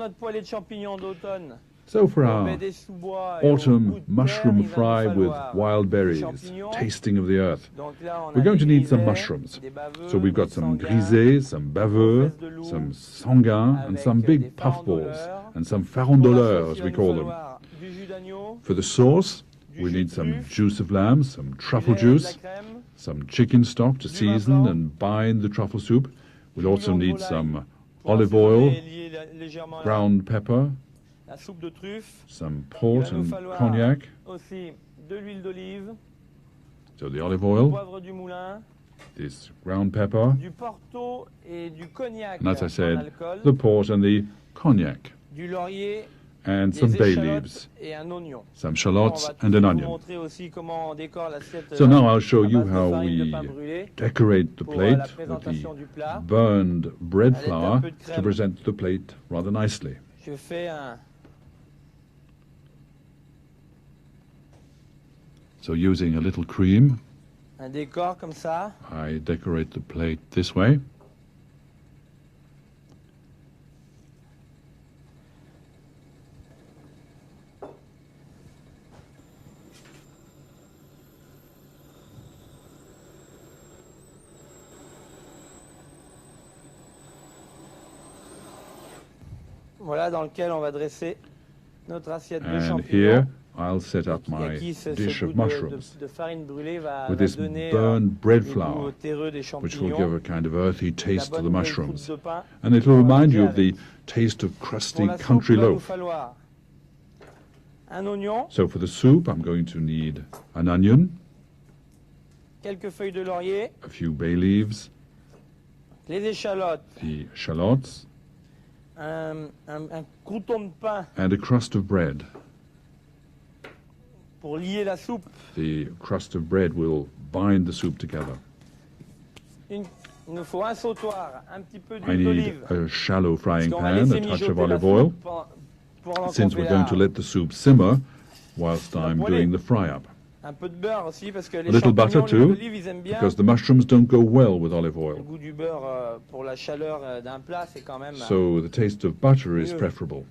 notre poêlée de champignons d'automne, So for on our met des sous-bois et au goût autumn de terre, mushroom il va nous fry with falloir wild des berries, champignons. tasting of the earth, Donc là, on we're a going des to need some grisets, mushrooms. des baveux, So we've got des some sanguins, grisets, some baveux, fesses de loup, some sanguins, and avec some des big puffballs, farandoleurs. and some Pour la farandoleurs, sauce, as il we va call nous them. falloir du jus d'agneau, For the sauce, du we jus need de some truffe, juice of lamb, some du truffle lait, de la juice, crème, some chicken stock to du vin season blanc, and bind the truffle soup. We'll du also bouillon de need volaille some pour olive assaisonner oil, et lier légèrement ground pepper, la soupe de truffe. some Il port va nous and falloir cognac. aussi de l'huile d'olive, So the olive du oil, poivre du moulin, this ground pepper, du porto et du cognac and as I en said, alcool, the port and the cognac, du laurier, and des some bay échalotes leaves, et un oignon. some On shallots va tout and de an suite vous onion. montrer aussi comment on décore l'assiette So now I'll show à you base de how farine de we pain brûlé decorate the pour plate la with présentation the du plat. burned bread Avec un flour peu de to crème. present the plate rather nicely. Je fais un So using a little cream, décor comme ça. I decorate the plate this way. Voilà dans lequel on va dresser notre assiette de And champignons. here I'll set up Et my qui, ce dish goût of mushrooms de farine brûlée va with this donner burned bread le goût flour, terreux des which will champignons. give a kind of earthy La taste to bonne the vieille mushrooms. croûte de pain. And it will On va remind manger you of the avec. taste of Pour crusty la soupe, country il va nous loaf. falloir un oignon, So for the soup, I'm going to need an onion, quelques feuilles de laurier, a few bay leaves, les échalotes, the shallots, un crouton de pain and a crust of bread. pour lier la soupe. The crust of bread will bind the soup together. Il nous faut un sautoir, un petit peu I d'huile need d'olive. a shallow frying Parce qu'on va pan, laisser a touch mijoter of la olive oil, soupe pendant since qu'on we're fait going to let the soup simmer whilst I'm poêlée. doing the fry-up. un peu de beurre aussi parce que A les little butter champignons, l'huile too, d'olive, ils aiment bien. because the mushrooms don't go well with olive Le oil. goût du beurre pour la chaleur d'un plat, c'est quand même. So the taste of butter is mieux. preferable.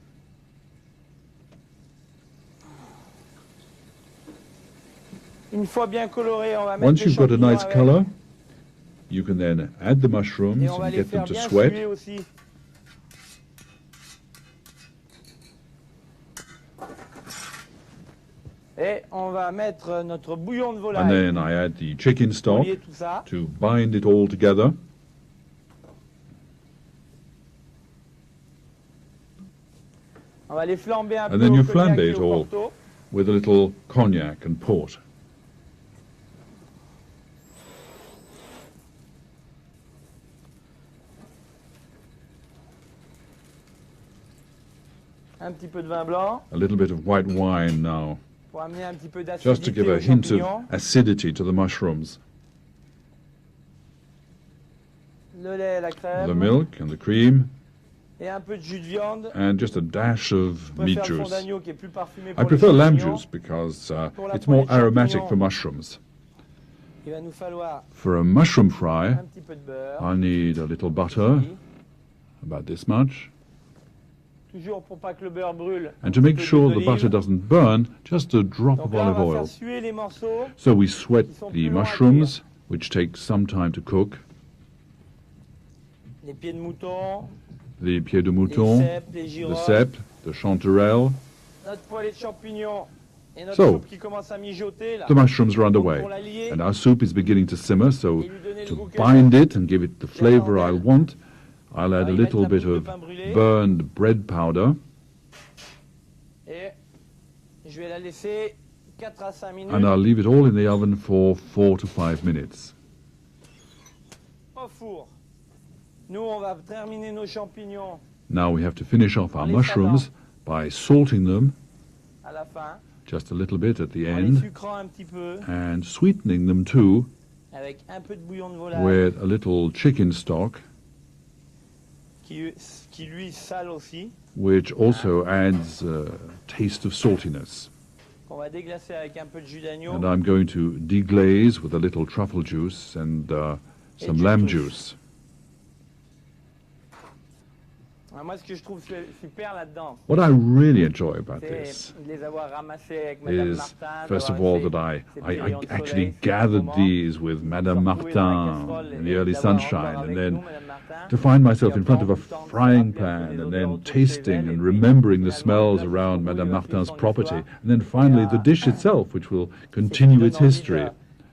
Une fois bien coloré, on va mettre Once les you've got a champignons nice avec, color, you can then add the mushrooms et on va and les get them faire to bien sweat. suer aussi. Et on va mettre notre bouillon de And volaille then I add the chicken pour stock lier tout ça. to bind it all together. On va les flamber un And peu then au you cognac flambe et it au all. porto. With a little cognac and port. Un petit peu de vin blanc A little bit of white wine now, pour amener un petit peu just to d'acidité give a aux hint of champignons. acidity to the mushrooms. Le lait, la crème The milk and the cream, et un peu de jus de viande. and just a dash of Je meat préfère le fond juice. d'agneau qui est plus parfumé I pour les prefer lamb champignons. juice because Pour la it's more poêlée de aromatic champignons. for mushrooms. Il va nous falloir For a mushroom fry, un petit peu de beurre. I need a little butter, Ici. about this much. Toujours pour pas que le beurre brûle. un And to petit make peu sure d'huile the butter d'olive. doesn't burn, just a drop Donc of là, olive on va oil. faire suer les morceaux. So we sweat Ils sont the plus longs à mushrooms, which take some time to cook. Les pieds de mouton, The pied de les mouton, cèpes, les the girolles, cèpe, the chanterelle. notre poêlée de champignons et notre So, soupe qui commence à mijoter là. The mushrooms are Donc, underway. pour la lier And our soup is beginning to simmer, so et lui donner le to goût que bind j'aime. it and give it the flavor I want, I'll add a On va y mettre little la bit poudre de of pain brûlé. burned bread powder, Et je vais la laisser 4 à 5 minutes and I'll leave it all in the oven for 4 to 5 minutes. au four. Nous, on va terminer nos champignons Now we have to finish off our Les mushrooms by salting them à la fin, just a little bit at the en les end sucrant un petit peu and sweetening them too avec un peu de bouillon de volaille with a little chicken stock, qui lui sale aussi, which also adds a taste of saltiness. qu'on va déglacer avec un peu de jus d'agneau. And I'm going to deglaze with a little truffle juice and some du lamb truffe. juice. Moi, ce que je trouve super là-dedans, What I really enjoy about c'est this de les avoir ramassés avec Madame is, Martin. first of d'avoir all, fait that ces I rayons de actually soleil, ces gathered moments, these with se Madame retrouver dans la Martin casserole in the et early d'avoir encore sunshine, and avec then nous, Madame Martin. to find Et myself puis in front après, of a on eut le temps de se frying rappeler un peu pan des and odeurs then autour de chez tasting elle, et and puis remembering the finalement, smells là, around jusqu'au bout, Madame il va suivre Martin's son property, histoire. and then finally the Et, dish itself, which will c'est ce qui continue donne its envie history.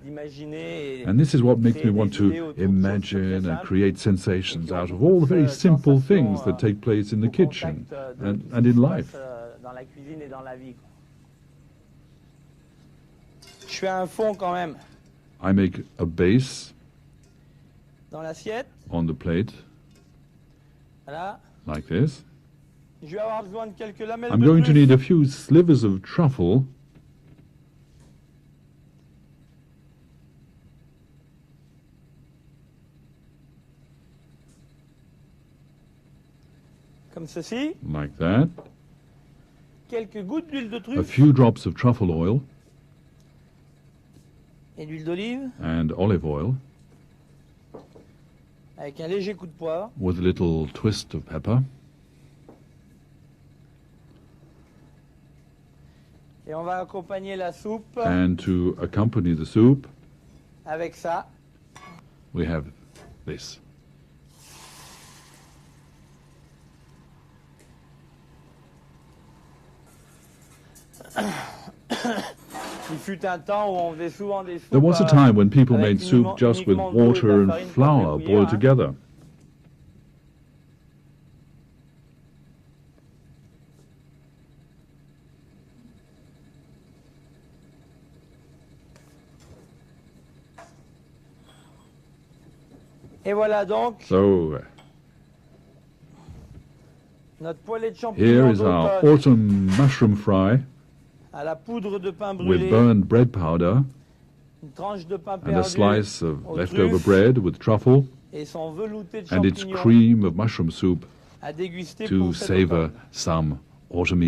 d'imaginer et And this is what makes me créer want des to idées autour de choses très, très imagine and simples create et sensations qui ont out of beaucoup all the very de simple sensations things that take place in the au kitchen contact de and tout ce in qui se life. passe dans la cuisine et dans la vie. Je fais un fond quand même I make a base dans l'assiette. on the plate Voilà. like this. Je vais avoir besoin de quelques lamelles I'm de going to truffe. need a few slivers of truffle. Comme ceci. Like that. Quelques gouttes d'huile de A truffe few drops of truffle oil et d'huile d'olive and olive oil avec un léger coup de poivre. with a little twist of pepper. Et on va accompagner la soupe And to accompany the soup, avec ça. we have this. Il fut un temps où on faisait souvent des soupes There was a time when people avec made soup just with uniquement de l'eau et de water la and farine pour flour les boiled bouillir, together. Et voilà donc So notre poêlée de here champignons is our d'automne autumn mushroom fry à la poudre de pain with brûlé, burned bread powder une tranche de pain and a perdu slice of aux leftover truffes bread with truffle et son velouté de and its champignons cream of mushroom soup à déguster to pour cet savor automne. some autumn